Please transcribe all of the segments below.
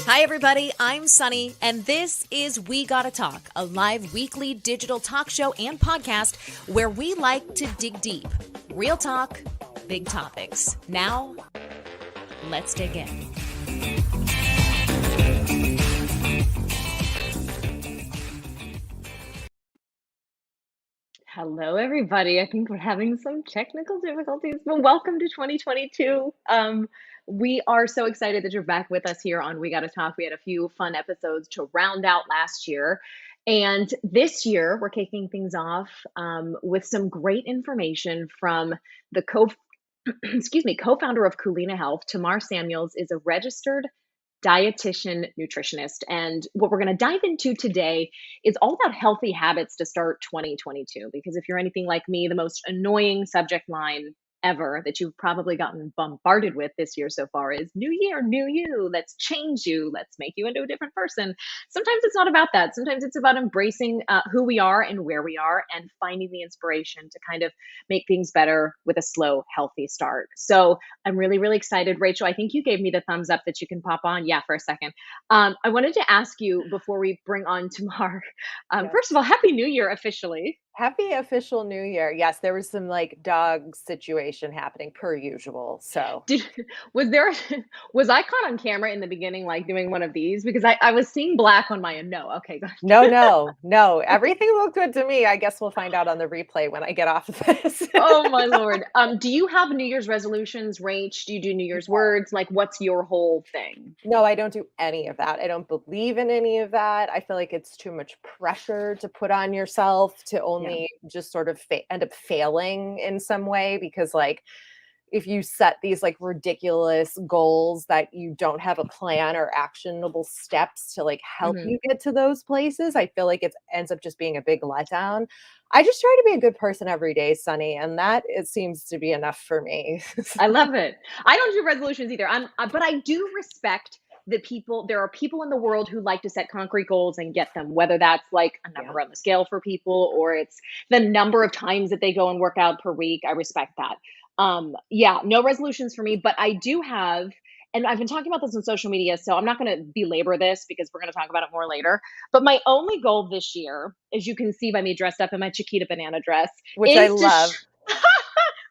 Hi, everybody. I'm Sunny, and this is We Gotta Talk, a live weekly digital talk show and podcast where we like to dig deep. Real talk, big topics. Now, let's dig in. Hello, everybody. I think we're having some technical difficulties, but welcome to 2022. We are so excited that you're back with us here on We Gotta Talk. We had a few fun episodes to round out last year. And this year, we're kicking things off with some great information from the co-founder of Culina Health. Tamar Samuels is a registered dietitian nutritionist. And what we're going to dive into today is all about healthy habits to start 2022. Because if you're anything like me, the most annoying subject line ever that you've probably gotten bombarded with this year so far is new year, new you. Let's change you. Let's make you into a different person. Sometimes it's not about that. Sometimes it's about embracing who we are and where we are and finding the inspiration to kind of make things better with a slow, healthy start. So I'm really, really excited. Rachel, I think you gave me the thumbs up that you can pop on. Yeah, for a second. I wanted to ask you before we bring on Tamar, Yes. first of all, Happy New Year officially. Happy official New Year. Yes, there was some like dog situation happening per usual. So Was there, was I caught on camera in the beginning, like doing one of these? Because I was seeing black on my, no, okay, good. no. Everything looked good to me. I guess we'll find out on the replay when I get off of this. Oh my Lord. Do you have New Year's resolutions, Rach? Do you do New Year's words? Like, what's your whole thing? No, I don't do any of that. I don't believe in any of that. I feel like it's too much pressure to put on yourself to only just sort of end up failing in some way, because like if you set these like ridiculous goals that you don't have a plan or actionable steps to like help you get to those places, I feel like it ends up just being a big letdown. I just try to be a good person every day, Sunny, and that it seems to be enough for me. I love it. I don't do resolutions either. But I do respect the people. There are people in the world who like to set concrete goals and get them, whether that's like a number on the scale for people or it's the number of times that they go and work out per week. I respect that. No resolutions for me, but I do have, and I've been talking about this on social media, so I'm not going to belabor this because we're going to talk about it more later. But my only goal this year, as you can see by me dressed up in my Chiquita banana dress, Which I love.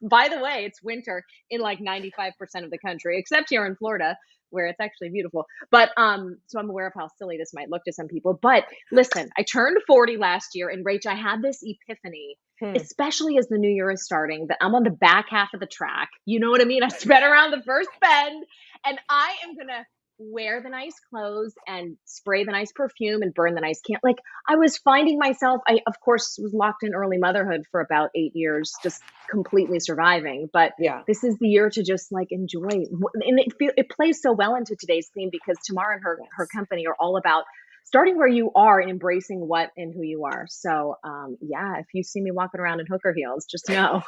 By the way, it's winter in like 95% of the country, except here in Florida, where it's actually beautiful. But so I'm aware of how silly this might look to some people. But listen, I turned 40 last year, and Rach, I had this epiphany, especially as the new year is starting, that I'm on the back half of the track. You know what I mean? I sped around the first bend, and I am gonna wear the nice clothes and spray the nice perfume and burn the nice can. Like, I was finding myself, I of course was locked in early motherhood for about 8 years, just completely surviving. But this is the year to just like enjoy. And it plays so well into today's theme because Tamar and her company are all about starting where you are and embracing what and who you are. So if you see me walking around in hooker heels, just know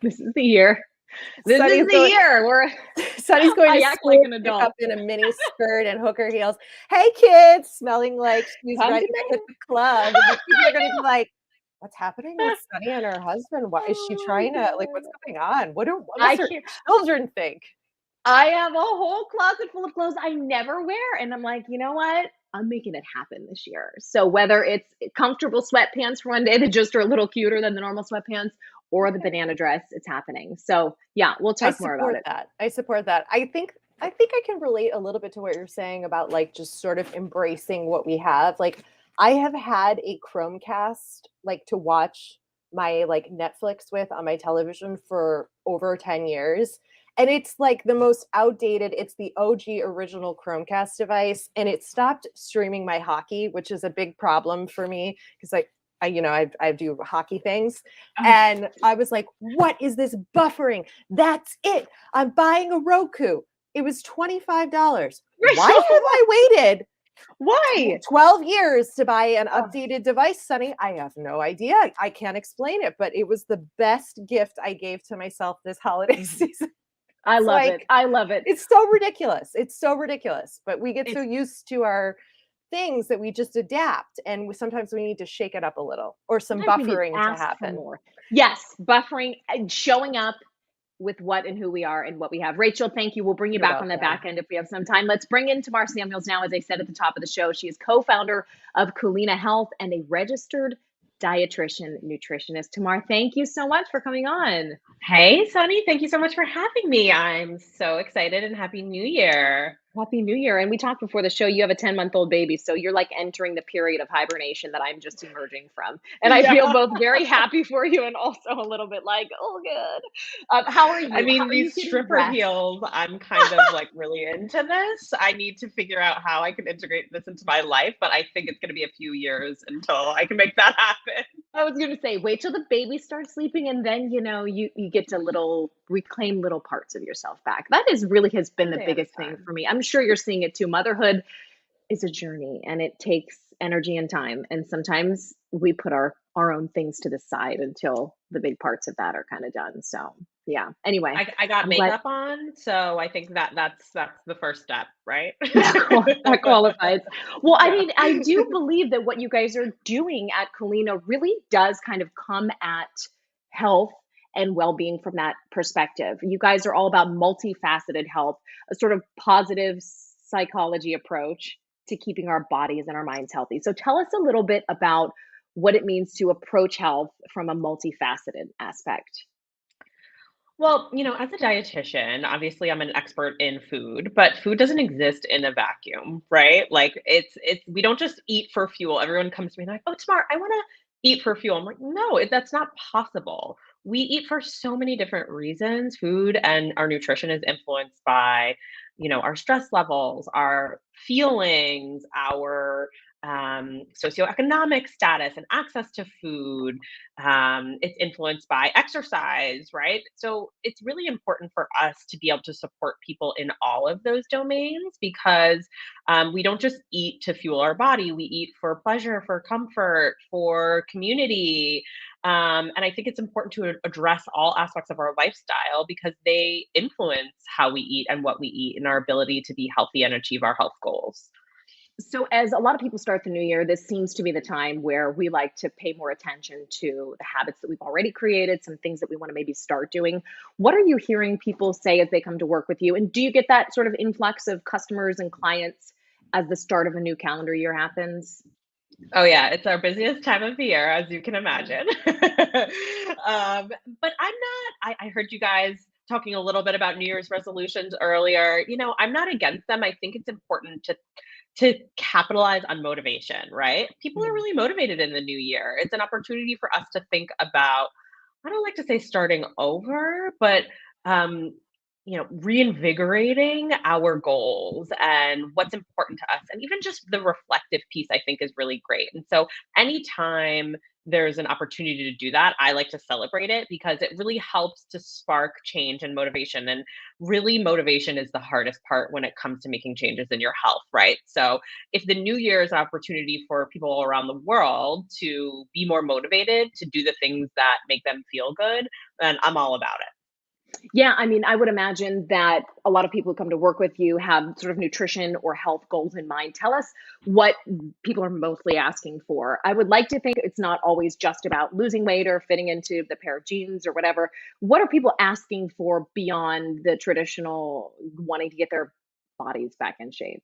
this is the year. This is the year. Sunny's going to act like an adult up in a mini skirt and hooker heels. Hey kids, smelling like she's ready to hit the club. And people are going to be like, "What's happening with Sunny and her husband? Why is she trying to like? What's going on? What does her children think?" I have a whole closet full of clothes I never wear, and I'm like, you know what? I'm making it happen this year. So whether it's comfortable sweatpants for one day that just are a little cuter than the normal sweatpants, or the banana dress, it's happening. So we'll talk more about it. I support that. I think I can relate a little bit to what you're saying about like just sort of embracing what we have. Like I have had a Chromecast like to watch my like Netflix with on my television for over 10 years. And it's like the most outdated, it's the OG original Chromecast device. And it stopped streaming my hockey, which is a big problem for me because I do hockey things. And I was like, what is this buffering? That's it. I'm buying a Roku. It was $25. Why have I waited? Why? 12 years to buy an updated device, Sunny? I have no idea. I can't explain it, but it was the best gift I gave to myself this holiday season. I love it. I love it. It's so ridiculous. It's so ridiculous. But we get so used to our things that we just adapt, and sometimes we need to shake it up a little, or some buffering to happen. Yes, buffering and showing up with what and who we are and what we have. Rachel, thank you. We'll bring you You're back on the welcome. back end if we have some time. Let's bring in Tamar Samuels now. As I said at the top of the show, she is co-founder of Culina Health and a registered dietitian nutritionist. Tamar, thank you so much for coming on. Hey, Sunny, thank you so much for having me. I'm so excited and Happy New Year. Happy New Year. And we talked before the show, you have a 10-month-old baby. So you're like entering the period of hibernation that I'm just emerging from. And I feel Yeah. both very happy for you and also a little bit like, oh, good. How are I you? How mean, are you these getting stripper rest? heels, I'm kind of like really into this. I need to figure out how I can integrate this into my life, but I think it's going to be a few years until I can make that happen. I was going to say, wait till the baby starts sleeping and then, you get to reclaim little parts of yourself back. That is really has been One the day at a biggest thing time. for me. I'm sure you're seeing it too. Motherhood is a journey and it takes energy and time. And sometimes we put our own things to the side until the big parts of that are kind of done. So yeah. Anyway, I got I'm glad makeup on, so I think that's the first step, right? that qualifies. Well, I Yeah. mean, I do believe that what you guys are doing at Culina really does kind of come at health and well-being from that perspective. You guys are all about multifaceted health, a sort of positive psychology approach to keeping our bodies and our minds healthy. So tell us a little bit about what it means to approach health from a multifaceted aspect. Well, as a dietitian, obviously I'm an expert in food, but food doesn't exist in a vacuum, right? Like it's we don't just eat for fuel. Everyone comes to me and like, "Oh, Tamar, I want to eat for fuel." I'm like, "No, that's not possible." We eat for so many different reasons. Food and our nutrition is influenced by, our stress levels, our feelings, our socioeconomic status and access to food. It's influenced by exercise, right? So it's really important for us to be able to support people in all of those domains because we don't just eat to fuel our body. We eat for pleasure, for comfort, for community. And I think it's important to address all aspects of our lifestyle because they influence how we eat and what we eat and our ability to be healthy and achieve our health goals. So, as a lot of people start the new year, this seems to be the time where we like to pay more attention to the habits that we've already created, some things that we want to maybe start doing. What are you hearing people say as they come to work with you? And do you get that sort of influx of customers and clients as the start of a new calendar year happens? Oh yeah, it's our busiest time of the year, as you can imagine. But I heard you guys talking a little bit about New Year's resolutions earlier. I'm not against them. I think it's important to capitalize on motivation, right? People are Mhm. really motivated in the new year. It's an opportunity for us to think about, I don't like to say starting over, but um, reinvigorating our goals and what's important to us. And even just the reflective piece, I think is really great. And so anytime there's an opportunity to do that, I like to celebrate it because it really helps to spark change and motivation. And really, motivation is the hardest part when it comes to making changes in your health, right? So if the new year is an opportunity for people around the world to be more motivated to do the things that make them feel good, then I'm all about it. Yeah, I mean, I would imagine that a lot of people who come to work with you have sort of nutrition or health goals in mind. Tell us what people are mostly asking for. I would like to think it's not always just about losing weight or fitting into the pair of jeans or whatever. What are people asking for beyond the traditional wanting to get their bodies back in shape?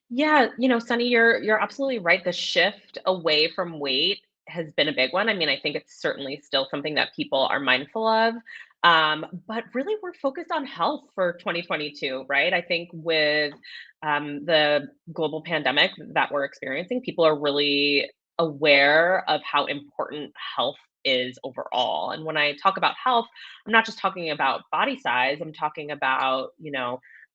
Yeah, Sunny, you're absolutely right. The shift away from weight has been a big one. I mean, I think it's certainly still something that people are mindful of. But really, we're focused on health for 2022, right? I think with the global pandemic that we're experiencing, people are really aware of how important health is overall. And when I talk about health, I'm not just talking about body size, I'm talking about,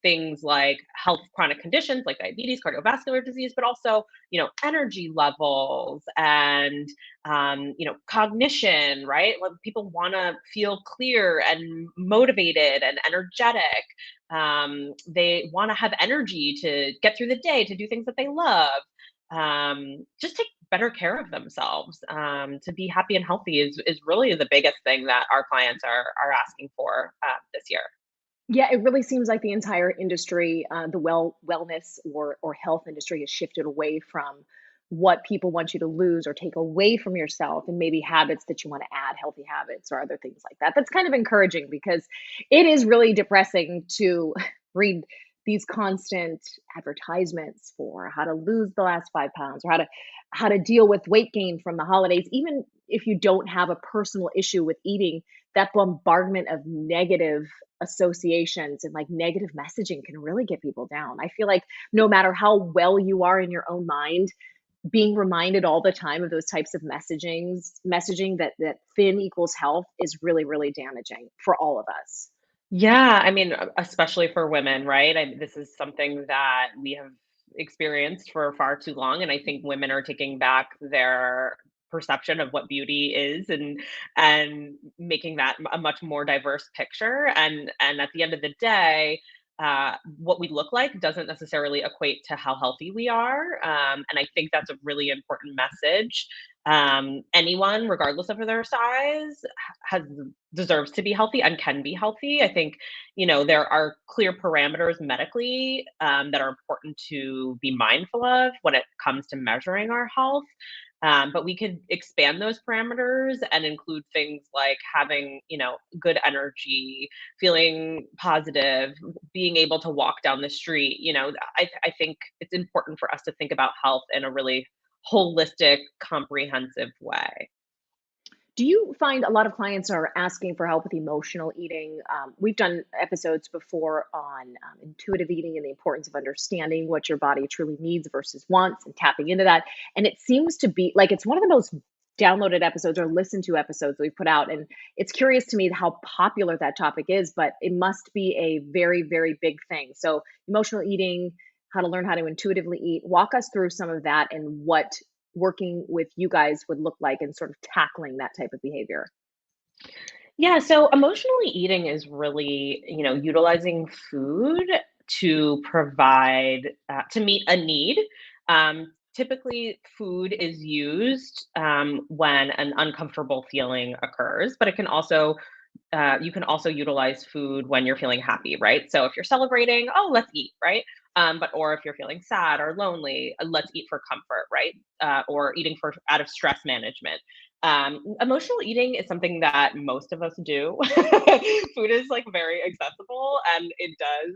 things like health chronic conditions like diabetes, cardiovascular disease, but also, energy levels and, cognition, right? Like people want to feel clear and motivated and energetic. They want to have energy to get through the day, to do things that they love. Just take better care of themselves. To be happy and healthy is really the biggest thing that our clients are asking for this year. Yeah, it really seems like the entire industry, the wellness or health industry has shifted away from what people want you to lose or take away from yourself, and maybe habits that you want to add, healthy habits or other things like that. That's kind of encouraging, because it is really depressing to read these constant advertisements for how to lose the last 5 pounds, or how to deal with weight gain from the holidays. Even if you don't have a personal issue with eating, that bombardment of negative associations and like negative messaging can really get people down. I feel like no matter how well you are in your own mind, being reminded all the time of those types of messaging that thin equals health is really, really damaging for all of us. Yeah, I mean, especially for women, right? This is something that we have experienced for far too long, and I think women are taking back their perception of what beauty is, and making that a much more diverse picture. And at the end of the day, what we look like doesn't necessarily equate to how healthy we are. And I think that's a really important message. Anyone, regardless of their size, has deserves to be healthy and can be healthy. I think, there are clear parameters medically, that are important to be mindful of when it comes to measuring our health. But we could expand those parameters and include things like having, good energy, feeling positive, being able to walk down the street. I think it's important for us to think about health in a really holistic, comprehensive way. Do you find a lot of clients are asking for help with emotional eating? We've done episodes before on intuitive eating and the importance of understanding what your body truly needs versus wants, and tapping into that. And it seems to be like it's one of the most downloaded episodes or listened to episodes that we've put out. And it's curious to me how popular that topic is, but it must be a very, very big thing. So, emotional eating, how to learn how to intuitively eat. Walk us through some of that and what working with you guys would look like in sort of tackling that type of behavior. Yeah, so emotionally eating is really, utilizing food to provide, to meet a need. Typically, food is used when an uncomfortable feeling occurs, but you can also utilize food when you're feeling happy, right? So if you're celebrating, oh, let's eat, right? Or if you're feeling sad or lonely, let's eat for comfort, right? Or eating for out of stress management. Emotional eating is something that most of us do. Food is like very accessible, and it does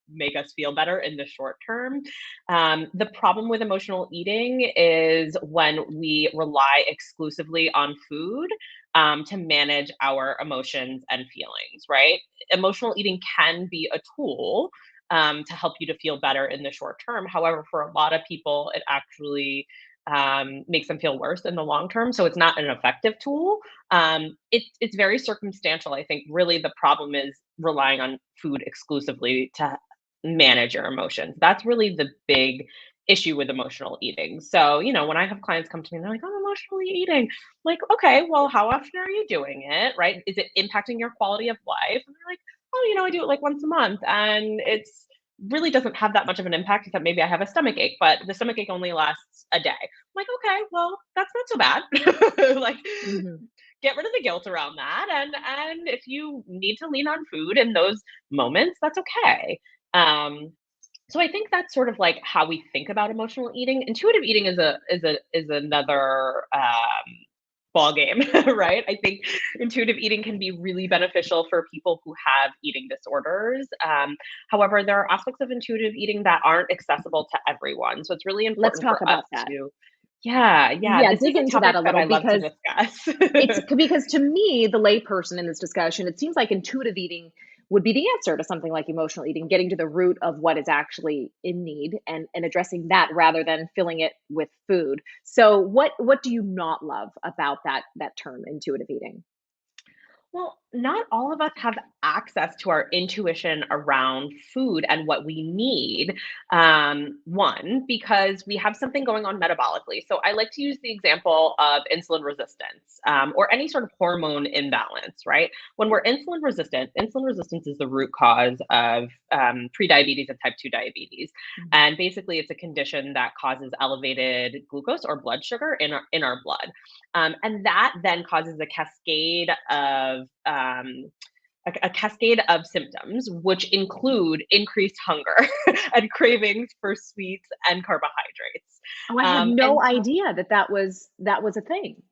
make us feel better in the short term. The problem with emotional eating is when we rely exclusively on food to manage our emotions and feelings, right? Emotional eating can be a tool to help you to feel better in the short term. However, for a lot of people, it actually makes them feel worse in the long term. So it's not an effective tool. It's very circumstantial. I think really the problem is relying on food exclusively to manage your emotions. That's really the big issue with emotional eating. So, when I have clients come to me and they're like, I'm emotionally eating, I'm like, okay, well, how often are you doing it? Right? Is it impacting your quality of life? And they're like, oh, I do it like once a month, and it's really doesn't have that much of an impact, except maybe I have a stomach ache, but the stomach ache only lasts a day. I'm like, okay, well, that's not so bad. Like, Mhm. get rid of the guilt around that, and if you need to lean on food in those moments, that's okay. Um, so I think that's sort of like how we think about emotional eating. Intuitive eating is another ball game, right? I think intuitive eating can be really beneficial for people who have eating disorders. However, there are aspects of intuitive eating that aren't accessible to everyone. So it's really Let's important talk for us about that. to, yeah, Yeah, this is dig a into that topic a that little, I love to because it's discuss. because to me, the layperson in this discussion, it seems like intuitive eating would be the answer to something like emotional eating, getting to the root of what is actually in need, and addressing that rather than filling it with food. So what do you not love about that term intuitive eating? Well, not all of us have access to our intuition around food and what we need. One, because we have something going on metabolically. So I like to use the example of insulin resistance, or any sort of hormone imbalance, right? When we're insulin resistance is the root cause of prediabetes and type 2 diabetes. Mhm. And basically, it's a condition that causes elevated glucose or blood sugar in our blood. And that then causes a cascade of a cascade of symptoms, which include increased hunger and cravings for sweets and carbohydrates. Oh, I had And no so idea that was a thing.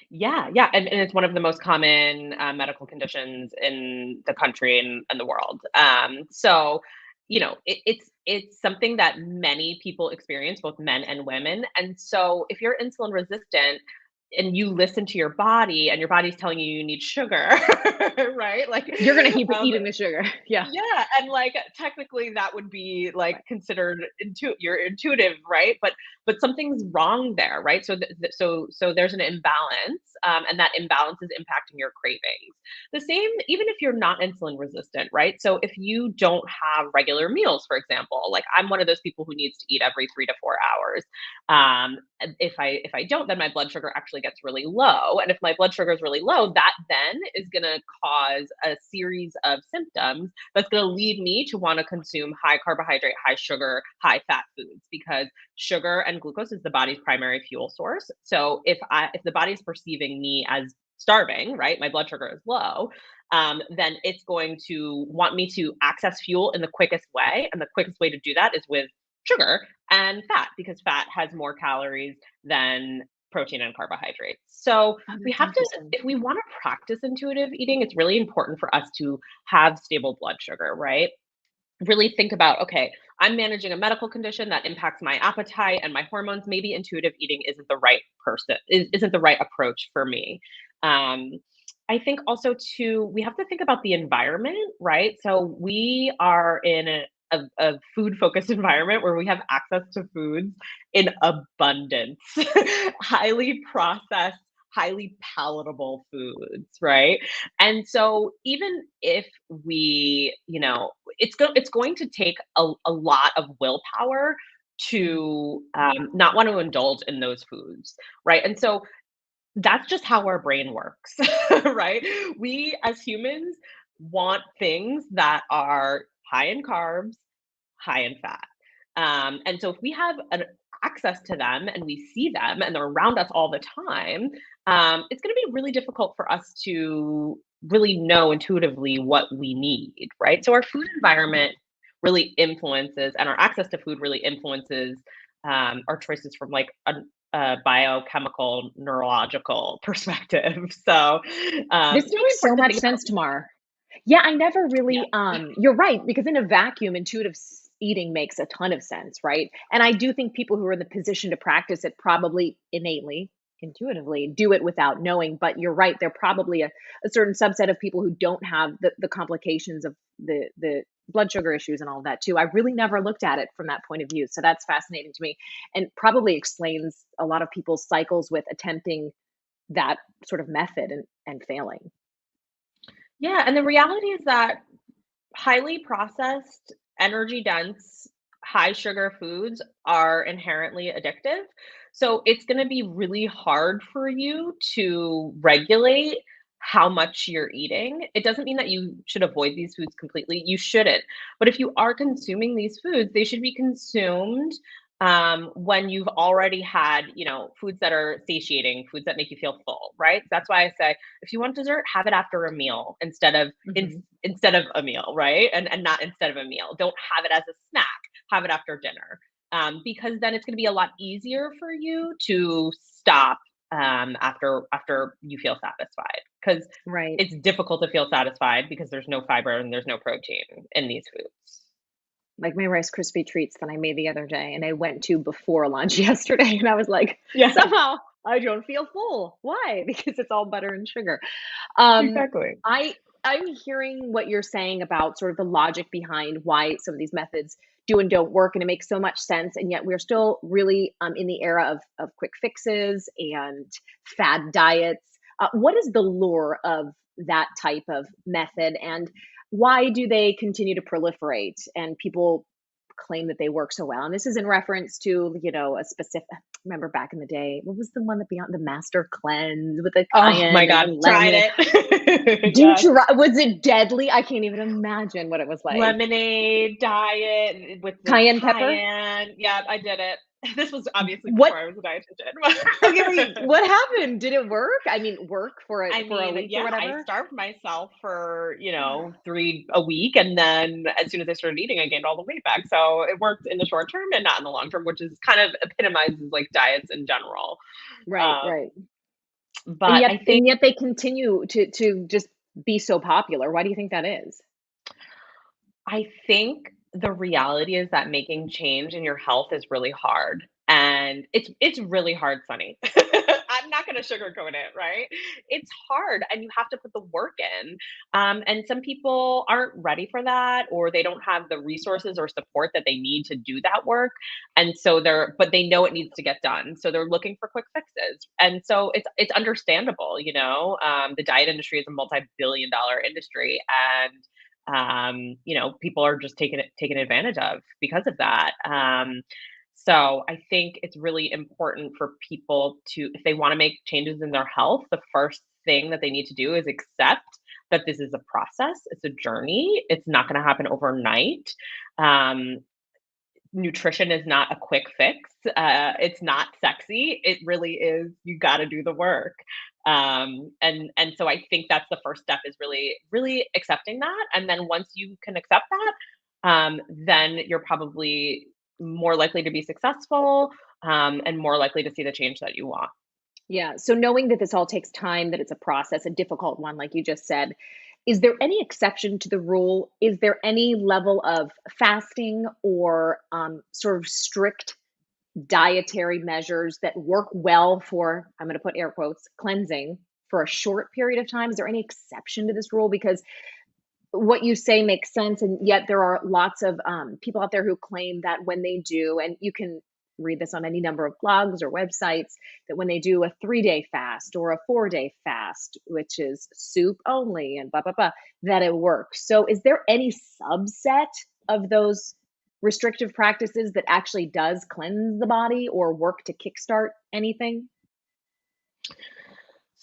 yeah, yeah, and it's one of the most common medical conditions in the country and the world. So, it's something that many people experience, both men and women. And so, if you're insulin resistant and you listen to your body, and your body's telling you you need sugar, right? You're gonna keep Um, eating the sugar. Yeah. yeah, and technically that would be considered you're intuitive, right? But something's wrong there, right? So there's an imbalance, and that imbalance is impacting your cravings. The same, even if you're not insulin resistant, right? So if you don't have regular meals, for example, like I'm one of those people who needs to eat every 3 to 4 hours. And if I don't, then my blood sugar actually gets really low. And if my blood sugar is really low, that then is going to cause a series of symptoms that's going to lead me to want to consume high carbohydrate, high sugar, high fat foods, because sugar and glucose is the body's primary fuel source. So if the body's perceiving me as starving, right, my blood sugar is low, then it's going to want me to access fuel in the quickest way, and the quickest way to do that is with sugar and fat, because fat has more calories than protein and carbohydrates. So Oh, we that's have to, interesting. if we want to practice intuitive eating, it's really important for us to have stable blood sugar, right? Really think about, okay, I'm managing a medical condition that impacts my appetite and my hormones. Maybe intuitive eating isn't the right approach for me. Um, I think also too, we have to think about the environment, right? So we are in a food focused environment where we have access to foods in abundance, highly processed, highly palatable foods, right? And so even if it's going to take a lot of willpower to not want to indulge in those foods, right? And so that's just how our brain works, right? We as humans want things that are high in carbs, high in fat. And so if we have an access to them and we see them and they're around us all the time, it's going to be really difficult for us to really know intuitively what we need, right? So our food environment really influences, and our access to food really influences our choices from a biochemical, neurological perspective. So This it's really makes so important to much think about. sense, Tamar. Yeah, I never Yeah, really, you're right, because in a vacuum, eating makes a ton of sense, right? And I do think people who are in the position to practice it probably innately, intuitively do it without knowing. But you're right, there are probably a certain subset of people who don't have the complications of the blood sugar issues and all that too. I really never looked at it from that point of view. So that's fascinating to me, and probably explains a lot of people's cycles with attempting that sort of method and failing. yeah, and the reality is that highly processed, energy dense, high sugar foods are inherently addictive. So it's going to be really hard for you to regulate how much you're eating. It doesn't mean that you should avoid these foods completely. You shouldn't. But if you are consuming these foods, they should be consumed when you've already had, foods that are satiating, foods that make you feel full, right? That's why I say, if you want dessert, have it after a meal Mhm. instead of a meal, right? And not instead of a meal. Don't have it as a snack. Have it after dinner, because then it's going to be a lot easier for you to stop after you feel satisfied. Because Right. it's difficult to feel satisfied because there's no fiber and there's no protein in these foods. Like my Rice Krispie treats that I made the other day, and I went to before lunch yesterday, and I was like, Yeah, somehow I don't feel full. Why? Because it's all butter and sugar. Um, exactly. I I'm hearing what you're saying about sort of the logic behind why some of these methods do and don't work, and it makes so much sense. And yet we're still really in the era of quick fixes and fad diets. What is the lure of that type of method, and why do they continue to proliferate and people claim that they work so well? And this is in reference to, a specific remember back in the day, what was the one that Beyond the Master Cleanse with the Oh cayenne my and God, the tried lemon? it. Did you Yes. try? Was it deadly? I can't even imagine what it was like. Lemonade diet with the Cayenne pepper? cayenne. Yeah, I did it. This was obviously What? before I was a Okay, wait. dietitian. What happened? Did it work? I mean, work for I a mean, week or yeah, I whatever? starved myself for, three a week, and then as soon as I started eating, I gained all the weight back. So it worked in the short term and not in the long term, which is kind of epitomizes like diets in general. Right, Um, right. And but yet, I think they continue to just be so popular. Why do you think that is? I think the reality is that making change in your health is really hard. And it's really hard, Sunny. I'm not gonna sugarcoat it, right? It's hard and you have to put the work in. And some people aren't ready for that, or they don't have the resources or support that they need to do that work. And so but they know it needs to get done. So they're looking for quick fixes. And so it's understandable. The diet industry is a multi-billion dollar industry, and people are just taken advantage of because of that. So I think it's really important for people to, if they want to make changes in their health, the first thing that they need to do is accept that this is a process, it's a journey, it's not going to happen overnight. Um, Nutrition is not a quick fix. It's not sexy. It really is. You got to do the work. And so I think that's the first step, is really really accepting that. And then once you can accept that, then you're probably more likely to be successful, and more likely to see the change that you want. Yeah. So knowing that this all takes time, that it's a process, a difficult one, like you just said, is there any exception to the rule? Is there any level of fasting or sort of strict dietary measures that work well for, I'm going to put air quotes, cleansing for a short period of time? Is there any exception to this rule? Because what you say makes sense, and yet there are lots of people out there who claim that when they do, and you can read this on any number of blogs or websites, that when they do a 3-day fast or a 4-day fast, which is soup only and blah blah blah, that it works. So is there any subset of those restrictive practices that actually does cleanse the body or work to kickstart anything?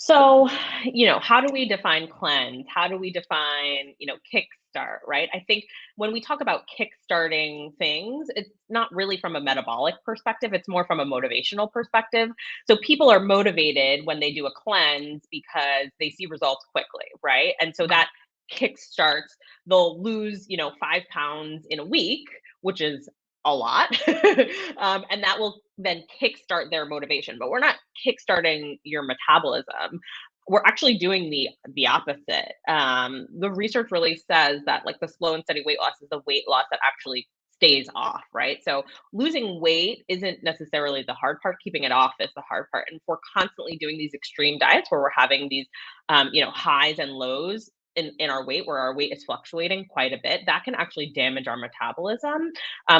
So, how do we define cleanse? How do we define, kickstart, right? I think when we talk about kickstarting things, it's not really from a metabolic perspective, it's more from a motivational perspective. So people are motivated when they do a cleanse because they see results quickly, right? And so that kickstarts, they'll lose, 5 pounds in a week, which is a lot. And that will then kickstart their motivation. But we're not kickstarting your metabolism. We're actually doing the opposite. The research really says that like the slow and steady weight loss is the weight loss that actually stays off, right? So losing weight isn't necessarily the hard part. Keeping it off is the hard part. And if we're constantly doing these extreme diets where we're having these, highs and lows in our weight, where our weight is fluctuating quite a bit, that can actually damage our metabolism,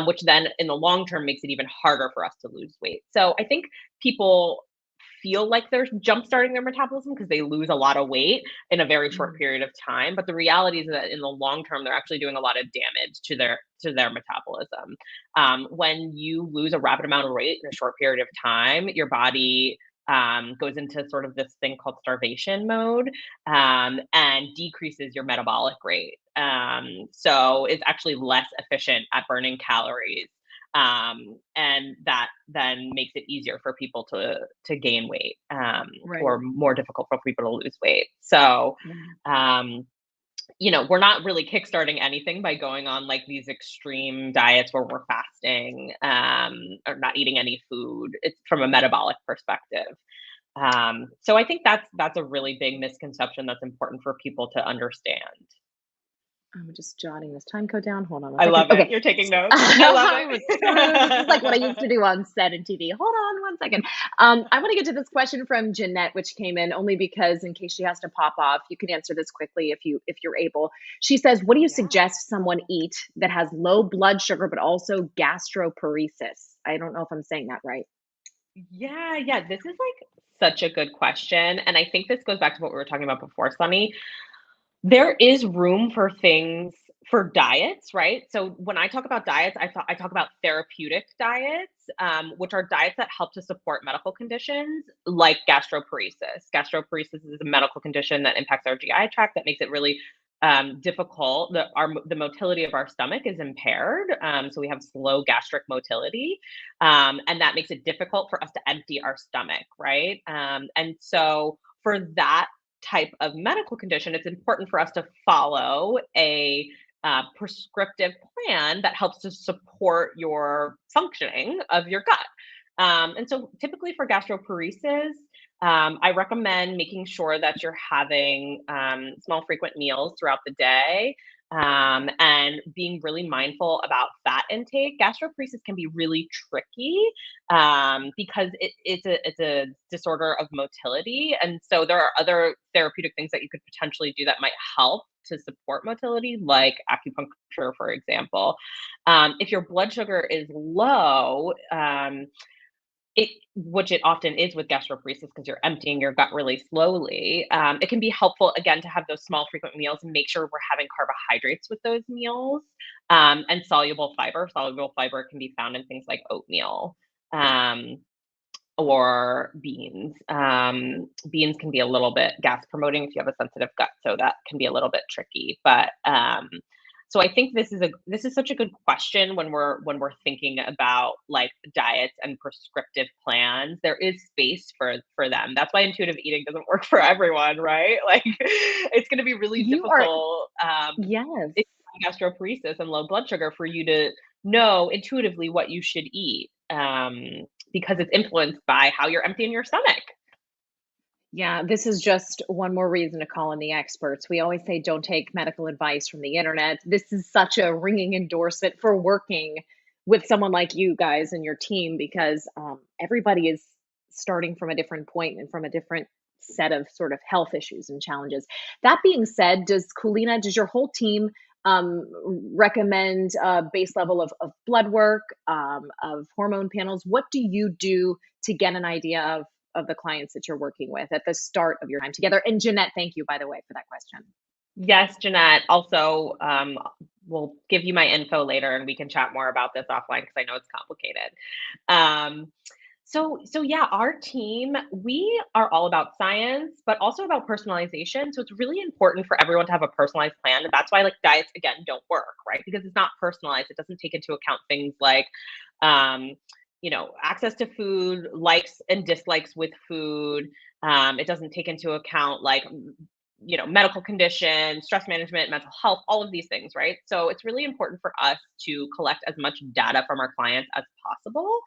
which then in the long term makes it even harder for us to lose weight. So I think people feel like they're jump starting their metabolism because they lose a lot of weight in a very short Mm. period of time. But the reality is that in the long term, they're actually doing a lot of damage to their metabolism. When you lose a rapid amount of weight in a short period of time, your body goes into sort of this thing called starvation mode, and decreases your metabolic rate. So it's actually less efficient at burning calories. And that then makes it easier for people to gain weight, Right. or more difficult for people to lose weight. So, um, we're not really kickstarting anything by going on like these extreme diets where we're fasting, or not eating any food. It's from a metabolic perspective. So I think that's a really big misconception that's important for people to understand. I'm just jotting this time code down. Hold on a I second. love it. Okay. You're taking notes. I love I'm a true. This is like what I used to it. do on set and TV. Hold on one second. I want to get to this question from Jeanette, which came in only because, in case she has to pop off, you can answer this quickly if you're able. She says, "What do you Yeah. suggest someone eat that has low blood sugar but also gastroparesis?" I don't know if I'm saying that right. Yeah. This is like such a good question. And I think this goes back to what we were talking about before, Sunny. There is room for things for diets, right? So when I talk about diets, I talk about therapeutic diets. which are diets that help to support medical conditions like gastroparesis. Gastroparesis is a medical condition that impacts our GI tract that makes it really difficult. The motility of our stomach is impaired, so we have slow gastric motility, and that makes it difficult for us to empty our stomach, right? And so for that type of medical condition, it's important for us to follow a prescriptive plan that helps to support your functioning of your gut. And so typically for gastroparesis, I recommend making sure that you're having small, frequent meals throughout the day, and being really mindful about fat intake. Gastroparesis can be really tricky because it's a disorder of motility, and so there are other therapeutic things that you could potentially do that might help to support motility, like acupuncture, for example. If your blood sugar is low, which it often is with gastroparesis because you're emptying your gut really slowly. It can be helpful again to have those small frequent meals and make sure we're having carbohydrates with those meals, and soluble fiber. Soluble fiber can be found in things like oatmeal, or beans. Beans can be a little bit gas promoting if you have a sensitive gut, so that can be a little bit tricky. But so I think this is such a good question when we're thinking about like diets and prescriptive plans. There is space for them. That's why intuitive eating doesn't work for everyone, right? Like it's going to be really You are, difficult yes. if you have gastroparesis and low blood sugar for you to know intuitively what you should eat, because it's influenced by how you're emptying your stomach. Yeah, this is just one more reason to call in the experts. We always say don't take medical advice from the internet. This is such a ringing endorsement for working with someone like you guys and your team because everybody is starting from a different point and from a different set of sort of health issues and challenges. That being said, does your whole team recommend a base level of blood work, of hormone panels? What do you do to get an idea of the clients that you're working with at the start of your time together? And Jeanette, thank you, by the way, for that question. Yes, Jeanette. Also, we'll give you my info later and we can chat more about this offline because I know it's complicated. So yeah, our team, we are all about science, but also about personalization. So it's really important for everyone to have a personalized plan. And that's why like diets again don't work, right? Because it's not personalized. It doesn't take into account things like access to food, likes and dislikes with food. It doesn't take into account like medical conditions, stress management, mental health, all of these things, right? So it's really important for us to collect as much data from our clients as possible.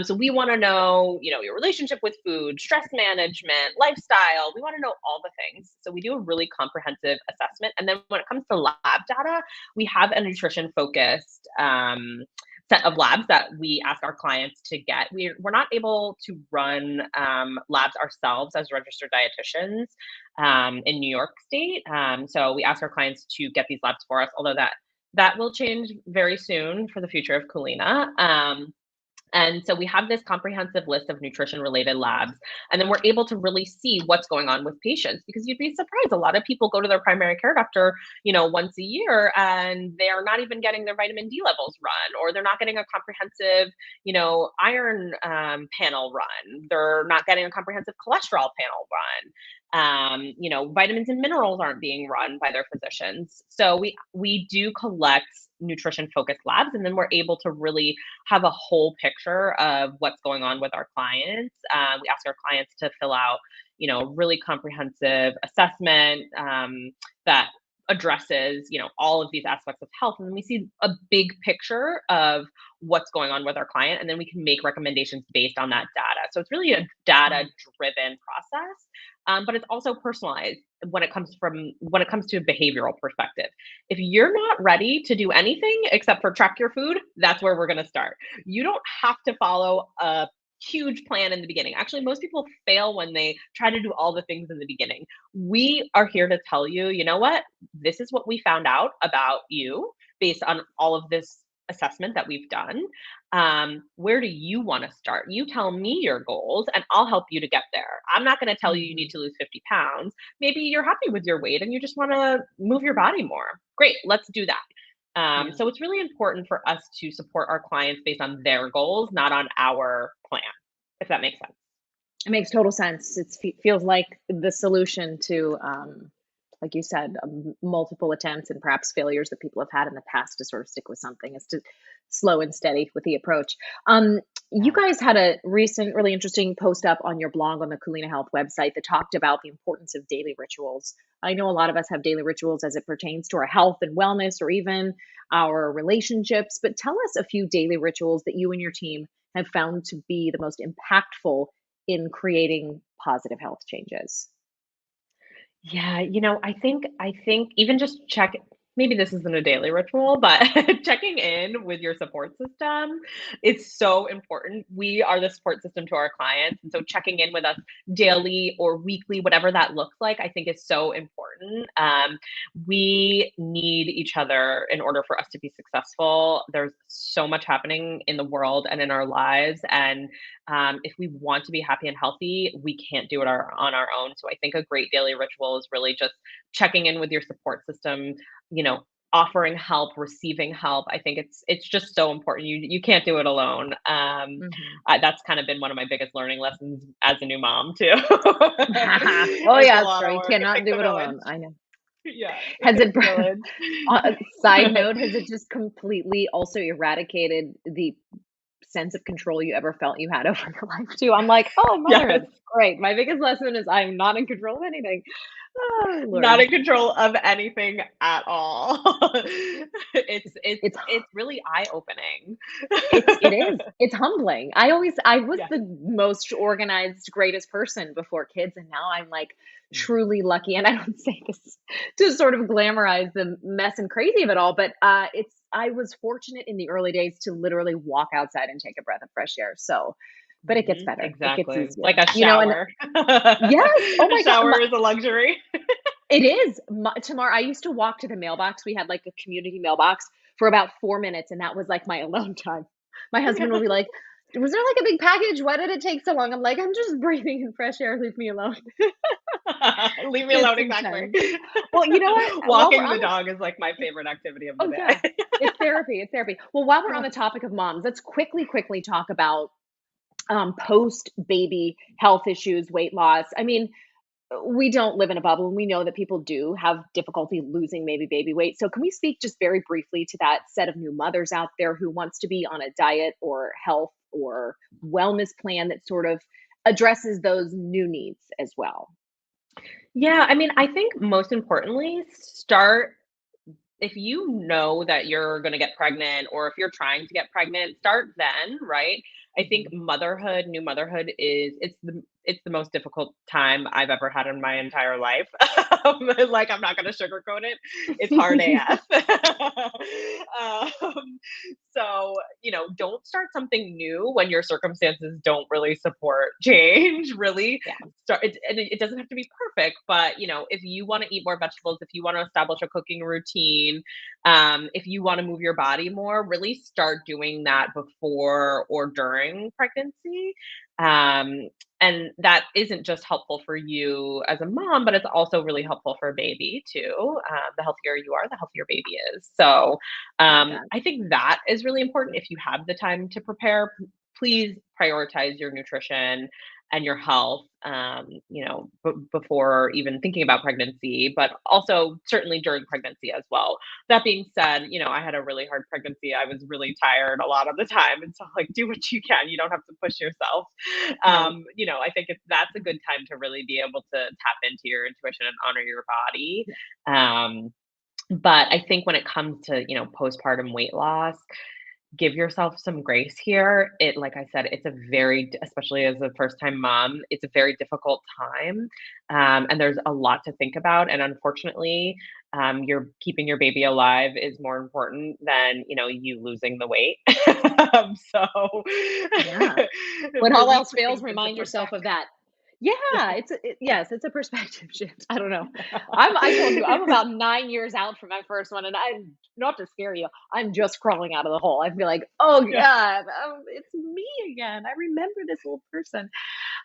So we want to know, your relationship with food, stress management, lifestyle. We want to know all the things. So we do a really comprehensive assessment. And then when it comes to lab data, we have a nutrition focused set of labs that we ask our clients to get. We're not able to run labs ourselves as registered dietitians in New York State. So we ask our clients to get these labs for us, although that will change very soon for the future of Culina. And so we have this comprehensive list of nutrition related labs, and then we're able to really see what's going on with patients because you'd be surprised. A lot of people go to their primary care doctor, once a year and they are not even getting their vitamin D levels run, or they're not getting a comprehensive, iron panel run. They're not getting a comprehensive cholesterol panel run. Vitamins and minerals aren't being run by their physicians. So we do collect nutrition focused labs, and then we're able to really have a whole picture of what's going on with our clients. We ask our clients to fill out, really comprehensive assessment that addresses, all of these aspects of health. And then we see a big picture of what's going on with our client, and then we can make recommendations based on that data. So it's really a data driven process, but it's also personalized when it comes to a behavioral perspective. If you're not ready to do anything except for track your food, that's where we're going to start. You don't have to follow a huge plan in the beginning. Actually, most people fail when they try to do all the things in the beginning. We are here to tell you, you know what? This is what we found out about you based on all of this assessment that we've done. Where do you want to start? You tell me your goals and I'll help you to get there. I'm not going to tell you need to lose 50 pounds. Maybe you're happy with your weight and you just want to move your body more. Great, let's do that. Yeah. So it's really important for us to support our clients based on their goals, not on our plan, if that makes sense. It makes total sense. It feels like the solution to, like you said, multiple attempts and perhaps failures that people have had in the past to sort of stick with something is to slow and steady with the approach. You Yeah. guys had a recent, really interesting post up on your blog on the Culina Health website that talked about the importance of daily rituals. I know a lot of us have daily rituals as it pertains to our health and wellness or even our relationships, but tell us a few daily rituals that you and your team have found to be the most impactful in creating positive health changes. Yeah, I think even just maybe this isn't a daily ritual, but checking in with your support system is so important. We are the support system to our clients, and so checking in with us daily or weekly, whatever that looks like, I think is so important. We need each other in order for us to be successful. There's so much happening in the world and in our lives, and if we want to be happy and healthy, we can't do it on our own. So I think a great daily ritual is really just checking in with your support system, you know, offering help, receiving help. I think it's just so important. You can't do it alone. Mhm. That's kind of been one of my biggest learning lessons as a new mom too. Oh It's a yeah, that's lot true. of You work. It cannot takes a do it village. alone. I know. Yeah, it Has takes it, a village. side note, has it just completely also eradicated the sense of control you ever felt you had over your life too? I'm like, oh, Yes. motherhood, great. My biggest lesson is I'm not in control of anything. Oh, Not Lord. in control of anything at all. It's It's really eye-opening. it is. It's humbling. I was Yeah. the most organized, greatest person before kids, and now I'm like Mhm. truly lucky. And I don't say this to sort of glamorize the mess and crazy of it all, but it's I was fortunate in the early days to literally walk outside and take a breath of fresh air. So, but it gets Mhm. better. It gets Exactly. easier. Like a You know, and shower. yes, oh A my God. shower is a luxury. It is. Tamar, I used to walk to the mailbox. We had like a community mailbox for about 4 minutes, and that was like my alone time. My husband will be like, was there like a big package? Why did it take so long? I'm like, I'm just breathing in fresh air. Leave me alone. Leave me It's alone, exactly. intense. Well, you know what? While we're Walking on the the dog is like my favorite activity of the oh day. yeah, it's therapy. It's therapy. Well, while we're on the topic of moms, let's quickly talk about post baby health issues, weight loss. I mean, we don't live in a bubble and we know that people do have difficulty losing maybe baby weight. So can we speak just very briefly to that set of new mothers out there who wants to be on a diet or health or wellness plan that sort of addresses those new needs as well? Yeah, I mean, I think most importantly, start if you know that you're going to get pregnant or if you're trying to get pregnant, start then, right? I think Mhm. new motherhood is it's the most difficult time I've ever had in my entire life. Like I'm not going to sugarcoat it. It's hard AF. um, so, don't start something new when your circumstances don't really support change. Really Yeah. start it, and it doesn't have to be perfect, but if you want to eat more vegetables, if you want to establish a cooking routine, if you want to move your body more, really start doing that before or during pregnancy. Um, and that isn't just helpful for you as a mom, but it's also really helpful for a baby too. The healthier you are, the healthier baby is. So Love that. I think that is really important. If you have the time to prepare, please prioritize your nutrition and your health, before even thinking about pregnancy, but also certainly during pregnancy as well. That being said, I had a really hard pregnancy. I was really tired a lot of the time. And so, like, do what you can. You don't have to push yourself. Right. I think that's a good time to really be able to tap into your intuition and honor your body. Yeah. Um, but I think when it comes to, postpartum weight loss, give yourself some grace here. Like I said, it's a especially as a first time mom, it's a very difficult time. And there's a lot to think about. And unfortunately, you're keeping your baby alive is more important than, you losing the weight. So Yeah. When all really else put fails, things into remind yourself of perspective. that. Yeah, yes, it's a perspective shift. I don't know. I told you I'm about 9 years out from my first one, and I'm not to scare you. I'm just crawling out of the hole. I'd be like, oh Yeah. God, it's me again. I remember this old person.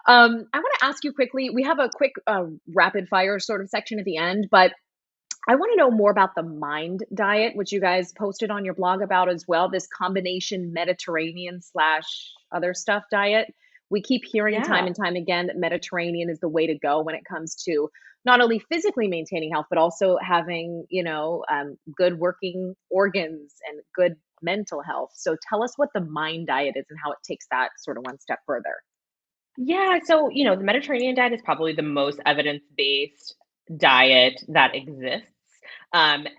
I want to ask you quickly. We have a quick rapid fire sort of section at the end, but I want to know more about the Mind diet, which you guys posted on your blog about as well. This combination Mediterranean slash other stuff diet. We keep hearing time Yeah. and time again that Mediterranean is the way to go when it comes to not only physically maintaining health, but also having, good working organs and good mental health. So tell us what the Mind diet is and how it takes that sort of one step further. Yeah, so, the Mediterranean diet is probably the most evidence-based diet that exists. And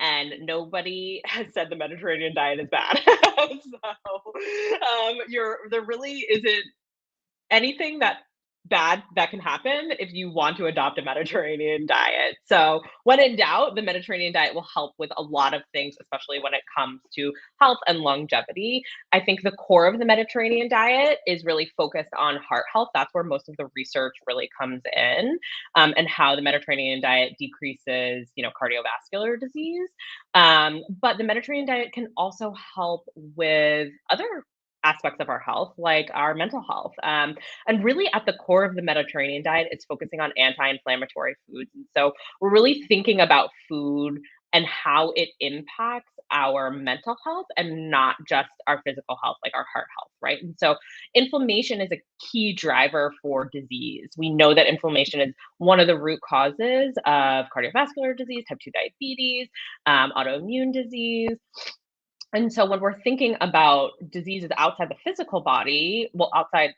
nobody has said the Mediterranean diet is bad. There really isn't anything that bad that can happen if you want to adopt a Mediterranean diet. So, when in doubt, the Mediterranean diet will help with a lot of things, especially when it comes to health and longevity. I think the core of the Mediterranean diet is really focused on heart health. That's where most of the research really comes in, and how the Mediterranean diet decreases, cardiovascular disease. But the Mediterranean diet can also help with other aspects of our health, like our mental health. And really, at the core of the Mediterranean diet, it's focusing on anti inflammatory foods. And so we're really thinking about food and how it impacts our mental health and not just our physical health, like our heart health, right? And so inflammation is a key driver for disease. We know that inflammation is one of the root causes of cardiovascular disease, type 2 diabetes, autoimmune disease. And so when we're thinking about diseases outside the physical body, well, outside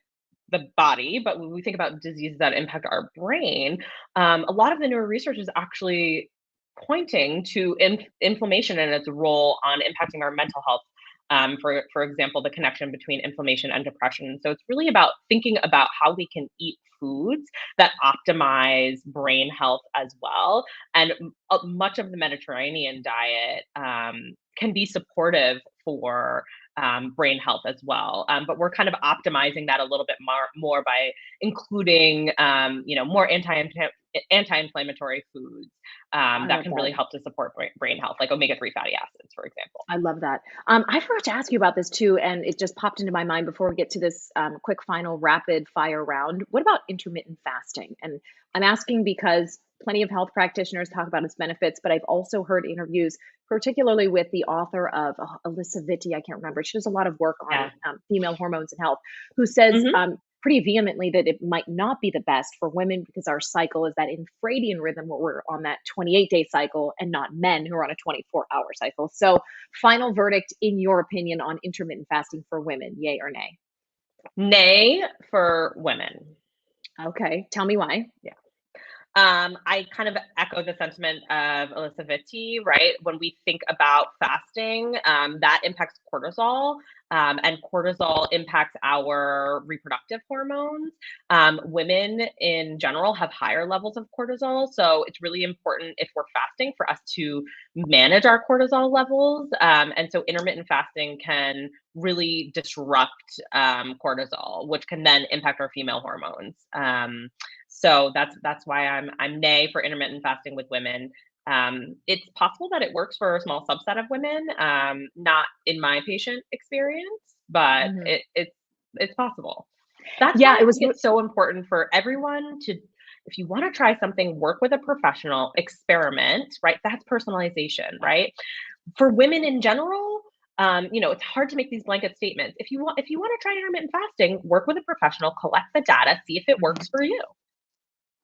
the body, but when we think about diseases that impact our brain, a lot of the newer research is actually pointing to inflammation and its role on impacting our mental health. For example, the connection between inflammation and depression. So it's really about thinking about how we can eat foods that optimize brain health as well. And much of the Mediterranean diet can be supportive for brain health as well. But we're kind of optimizing that a little bit more by including, more anti-inflammatory foods I that love can that. really help to support brain health, like omega-3 fatty acids, for example. I love that. I forgot to ask you about this too, and it just popped into my mind before we get to this quick final rapid fire round. What about intermittent fasting? And I'm asking because plenty of health practitioners talk about its benefits, but I've also heard interviews, particularly with the author of Alyssa Vitti, I can't remember. She does a lot of work on Yeah. female hormones and health, who says Hmm. pretty vehemently that it might not be the best for women because our cycle is that infradian rhythm where we're on that 28-day cycle and not men who are on a 24-hour cycle. So, final verdict in your opinion on intermittent fasting for women, yay or nay? Nay for women. Okay, tell me why. Yeah. I kind of echo the sentiment of Alyssa Vitti, right? When we think about fasting, that impacts cortisol, and cortisol impacts our reproductive hormones. Women in general have higher levels of cortisol, so it's really important if we're fasting for us to manage our cortisol levels. And so intermittent fasting can really disrupt cortisol, which can then impact our female hormones. So that's why I'm nay for intermittent fasting with women. It's possible that it works for a small subset of women, not in my patient experience, but Mhm. it's possible. That's Yeah, why I it was. think it's so important for everyone to, if you want to try something, work with a professional, experiment, right? That's personalization, right? For women in general, it's hard to make these blanket statements. If you want to try intermittent fasting, work with a professional, collect the data, see if it works for you.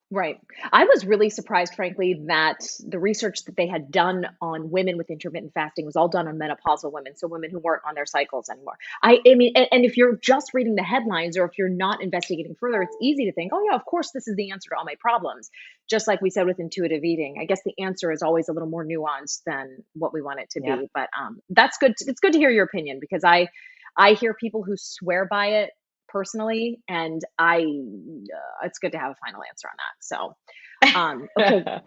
Right. I was really surprised, frankly, that the research that they had done on women with intermittent fasting was all done on menopausal women, so women who weren't on their cycles anymore. I mean, and if you're just reading the headlines or if you're not investigating further, it's easy to think, oh, yeah, of course, this is the answer to all my problems. Just like we said with intuitive eating, I guess the answer is always a little more nuanced than what we want it to Yep. be. But that's good. It's good to hear your opinion because I hear people who swear by it personally, and it's good to have a final answer on that. So, okay,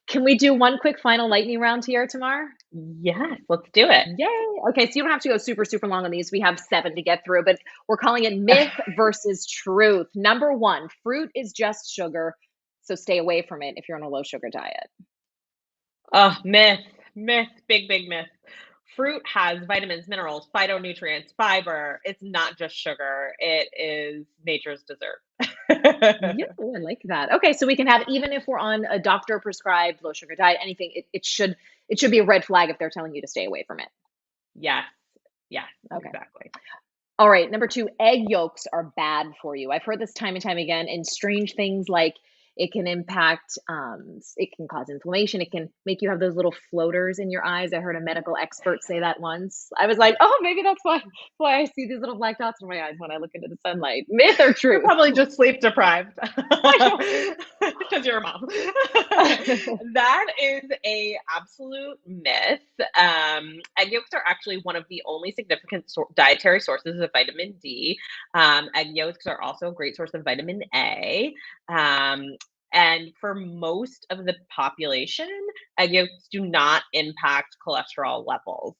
can we do one quick final lightning round here, Tamar? Yes, let's do it. Yay! Okay, so you don't have to go super, super long on these. We have 7 to get through, but we're calling it myth versus truth. Number 1, fruit is just sugar, so stay away from it if you're on a low sugar diet. Oh, myth, big, big myth. Fruit has vitamins, minerals, phytonutrients, fiber. It's not just sugar. It is nature's dessert. Yeah, oh, I like that. Okay, so we can have, even if we're on a doctor prescribed low sugar diet, anything, it should be a red flag if they're telling you to stay away from it. Yes. Yes, Okay. exactly. All right, number two, egg yolks are bad for you. I've heard this time and time again, and strange things like it can impact, it can cause inflammation. It can make you have those little floaters in your eyes. I heard a medical expert say that once. I was like, oh, maybe that's why I see these little black dots in my eyes when I look into the sunlight. Myth or You're truth? probably just sleep deprived I because you're a mom. know. That is a absolute myth. Egg yolks are actually one of the only significant dietary sources of vitamin D. Egg yolks are also a great source of vitamin A. And for most of the population, egg yolks do not impact cholesterol levels.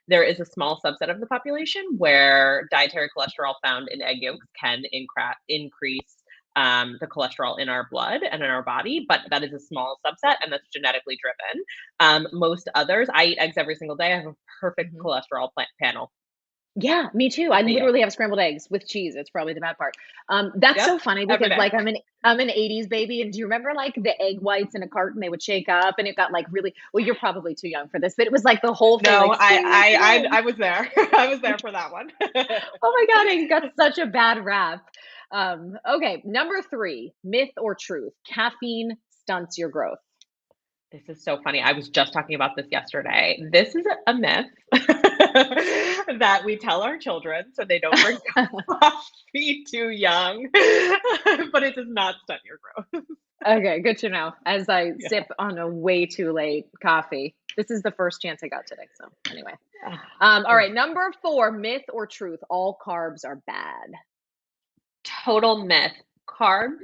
There is a small subset of the population where dietary cholesterol found in egg yolks can increase the cholesterol in our blood and in our body, but that is a small subset and that's genetically driven. Most others, I eat eggs every single day. I have a perfect Mhm. cholesterol panel. Yeah, me too. I The yolk. literally have scrambled eggs with cheese. It's probably the bad part. That's Yep, so funny every because day. like I'm an 80s baby, and do you remember like the egg whites in a carton they would shake up and it got like really, well, you're probably too young for this, but it was like the whole thing No, like spin this egg. I was there. I was there for that one. Oh my God, it got such a bad rap. Okay, number three, myth or truth? Caffeine stunts your growth. This is so funny. I was just talking about this yesterday. This is a myth that we tell our children so they don't drink coffee too young, but it does not stunt your growth. Okay, good to know. As I Yeah. sip on a way too late coffee. This is the first chance I got today. So anyway. All right, number four, myth or truth? All carbs are bad. Total myth. Carbs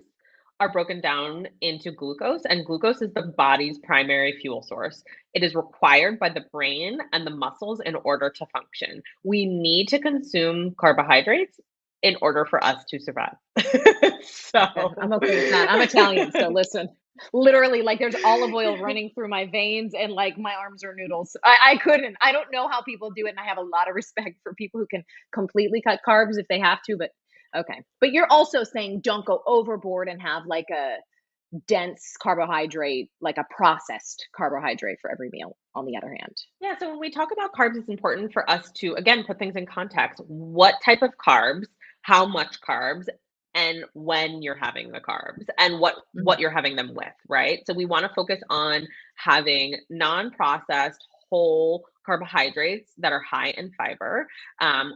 are broken down into glucose, and glucose is the body's primary fuel source. It is required by the brain and the muscles in order to function. We need to consume carbohydrates in order for us to survive. Okay, I'm okay with that. I'm Italian, so listen. Literally, like there's olive oil running through my veins and like my arms are noodles. I couldn't. I don't know how people do it, and I have a lot of respect for people who can completely cut carbs if they have to, but okay. But you're also saying don't go overboard and have like a dense carbohydrate, like a processed carbohydrate for every meal, on the other hand. Yeah, so when we talk about carbs, it's important for us to, again, put things in context. What type of carbs, how much carbs, and when you're having the carbs, and what Mhm. you're having them with, right? So we want to focus on having non-processed whole carbohydrates that are high in fiber.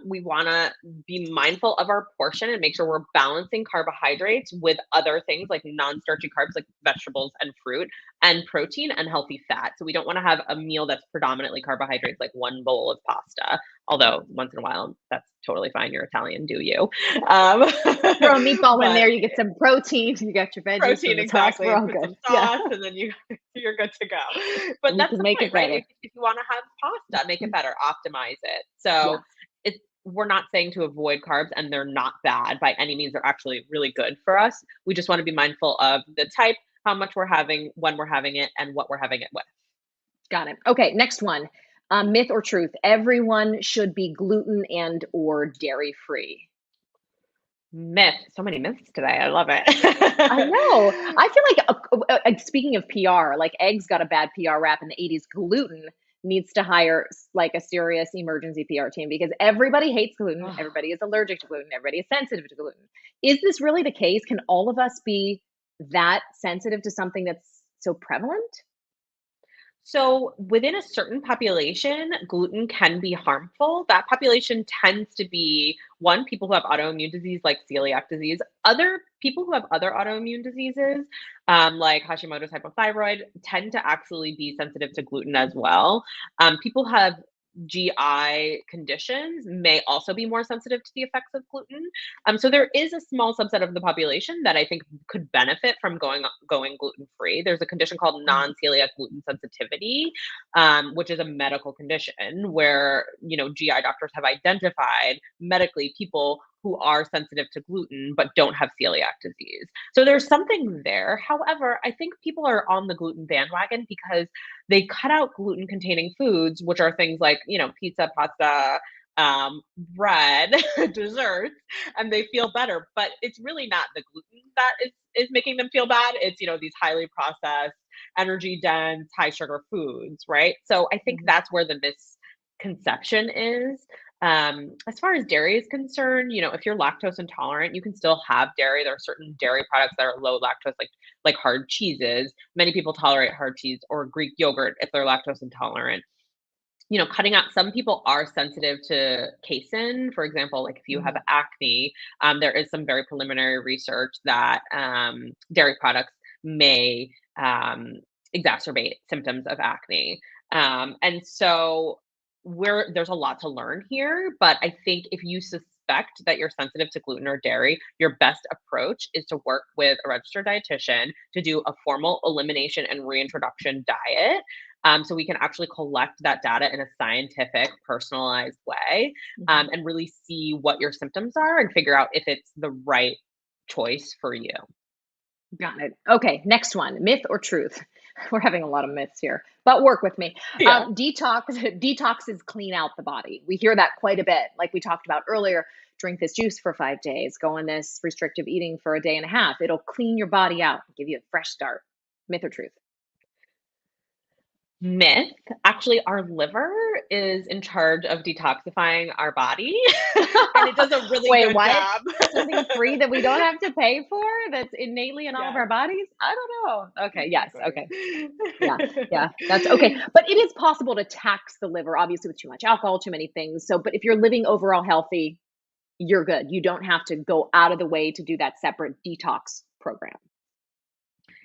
We want to be mindful of our portion and make sure we're balancing carbohydrates with other things like non-starchy carbs like vegetables and fruit and protein and healthy fat. So we don't want to have a meal that's predominantly carbohydrates, like one bowl of pasta. Although once in a while, that's totally fine. You're Italian, do you? Um, Throw a meatball in but there, you get some protein, you got your veggies protein and the sauce, we're exactly, and all put good. some Yeah. sauce, and then you're good to go. But We that's can the make point, it right? better. If you want to have pasta, make it better, optimize it. Yeah. So it's we're not saying to avoid carbs, and they're not bad by any means. They're actually really good for us. We just want to be mindful of the type, how much we're having, when we're having it, and what we're having it with. Got it. Okay, next one. Myth or truth? Everyone should be gluten and or dairy free. Myth. So many myths today. I love I know. it. I feel like speaking of PR, like eggs got a bad PR rap in the 80s. Gluten needs to hire like a serious emergency PR team because everybody hates gluten. Everybody is allergic to gluten. Everybody is sensitive to gluten. Is this really the case? Can all of us be that sensitive to something that's so prevalent? So, within a certain population, gluten can be harmful. That population tends to be one, people who have autoimmune disease like celiac disease, other people who have other autoimmune diseases like Hashimoto's hypothyroid tend to actually be sensitive to gluten as well. People who have GI conditions may also be more sensitive to the effects of gluten. So there is a small subset of the population that I think could benefit from going gluten free. There's a condition called Mhm. non-celiac gluten sensitivity, which is a medical condition where GI doctors have identified medically people who are sensitive to gluten but don't have celiac disease. So there's something there. However, I think people are on the gluten bandwagon because they cut out gluten containing foods, which are things like pizza, pasta, bread, desserts, and they feel better. But it's really not the gluten that is making them feel bad. It's, these highly processed, energy dense, high sugar foods, right? So I think Mhm. that's where the misconception is. As far as dairy is concerned, if you're lactose intolerant, you can still have dairy. There are certain dairy products that are low lactose, like hard cheeses. Many people tolerate hard cheese or Greek yogurt if they're lactose intolerant. Cutting out, some people are sensitive to casein, for example, like if you have Mhm. acne, there is some very preliminary research that dairy products may exacerbate symptoms of acne. And so there's a lot to learn here, but I think if you suspect that you're sensitive to gluten or dairy, your best approach is to work with a registered dietitian to do a formal elimination and reintroduction diet, so we can actually collect that data in a scientific, personalized way, Mhm. and really see what your symptoms are and figure out if it's the right choice for you. Got it. Okay, next one, myth or truth? We're having a lot of myths here, but work with me. Yeah. Detoxes clean out the body. We hear that quite a bit. Like we talked about earlier, drink this juice for 5 days, go on this restrictive eating for a day and a half. It'll clean your body out, give you a fresh start. Myth or truth? Myth. Actually, our liver is in charge of detoxifying our body, and it does a really Wait, good what? job. Something free that we don't have to pay for that's innately in all of Yes, our bodies? I don't know. Okay, yes, exactly. okay. Yeah, yeah, that's okay. But it is possible to tax the liver, obviously, with too much alcohol, too many things. So, but if you're living overall healthy, you're good. You don't have to go out of the way to do that separate detox program.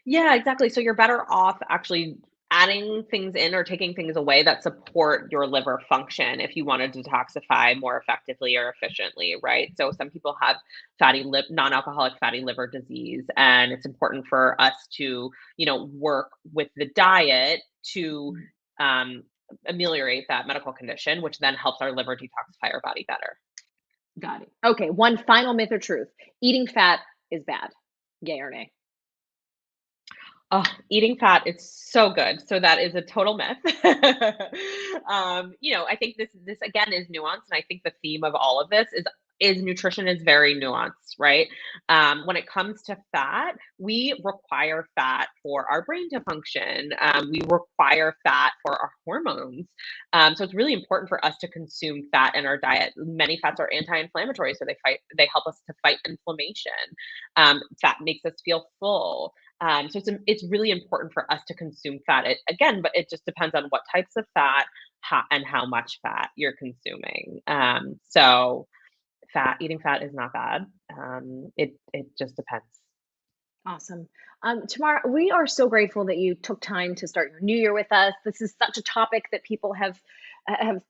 Yeah, exactly. So you're better off actually adding things in or taking things away that support your liver function if you want to detoxify more effectively or efficiently, right? So some people have non-alcoholic fatty liver disease, and it's important for us to, work with the diet to Mhm. um, ameliorate that medical condition, which then helps our liver detoxify our body better. Got it. Okay, one final myth or truth. Eating fat is bad. Yay or nay? Oh, eating fat, it's so good. So that is a total myth. I think this again is nuanced, and I think the theme of all of this is nutrition is very nuanced, right? When it comes to fat, we require fat for our brain to function. We require fat for our hormones. So it's really important for us to consume fat in our diet. Many fats are anti-inflammatory, so they help us to fight inflammation. Fat makes us feel full. So it's really important for us to consume fat. But it just depends on what types of fat and how much fat you're consuming. So eating fat is not bad. It just depends. Awesome. Tamara, we are so grateful that you took time to start your new year with us. This is such a topic that people have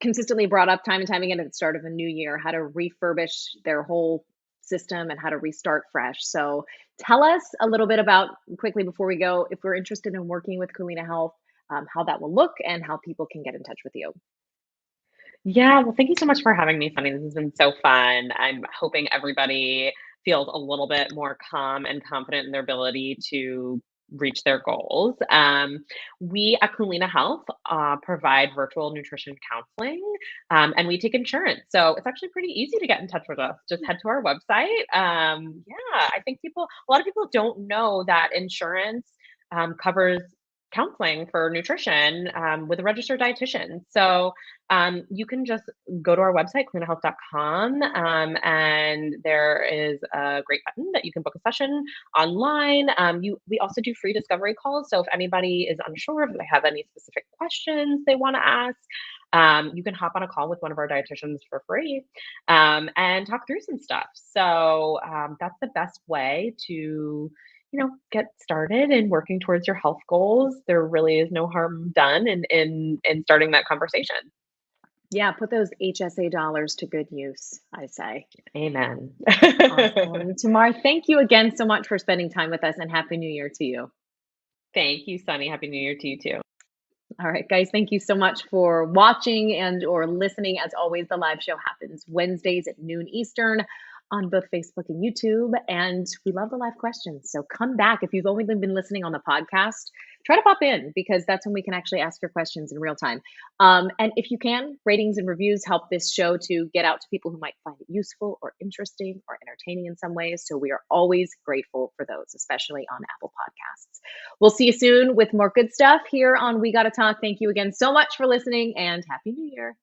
consistently brought up time and time again at the start of a new year, how to refurbish their whole system and how to restart fresh. So tell us a little bit about, quickly before we go, if we're interested in working with Culina Health, how that will look and how people can get in touch with you. Yeah, well, thank you so much for having me, Sunny. This has been so fun. I'm hoping everybody feels a little bit more calm and confident in their ability to reach their goals. We at Culina Health provide virtual nutrition counseling, and we take insurance. So it's actually pretty easy to get in touch with us. Just head to our website. Yeah, I think a lot of people don't know that insurance covers counseling for nutrition with a registered dietitian. So you can just go to our website, culinahealth.com, and there is a great button that you can book a session online. We also do free discovery calls. So if anybody is unsure, if they have any specific questions they want to ask, you can hop on a call with one of our dietitians for free and talk through some stuff. So that's the best way to get started in working towards your health goals. There really is no harm done in starting that conversation. Yeah, put those HSA dollars to good use, I say. Amen. Awesome. Tamar, thank you again so much for spending time with us and Happy New Year to you. Thank you, Sunny. Happy New Year to you too. All right, guys, thank you so much for watching and or listening. As always, the live show happens Wednesdays at noon Eastern on both Facebook and YouTube. And we love the live questions. So come back. If you've only been listening on the podcast, try to pop in because that's when we can actually ask your questions in real time. And if you can, ratings and reviews help this show to get out to people who might find it useful or interesting or entertaining in some ways. So we are always grateful for those, especially on Apple Podcasts. We'll see you soon with more good stuff here on We Gotta Talk. Thank you again so much for listening and Happy New Year.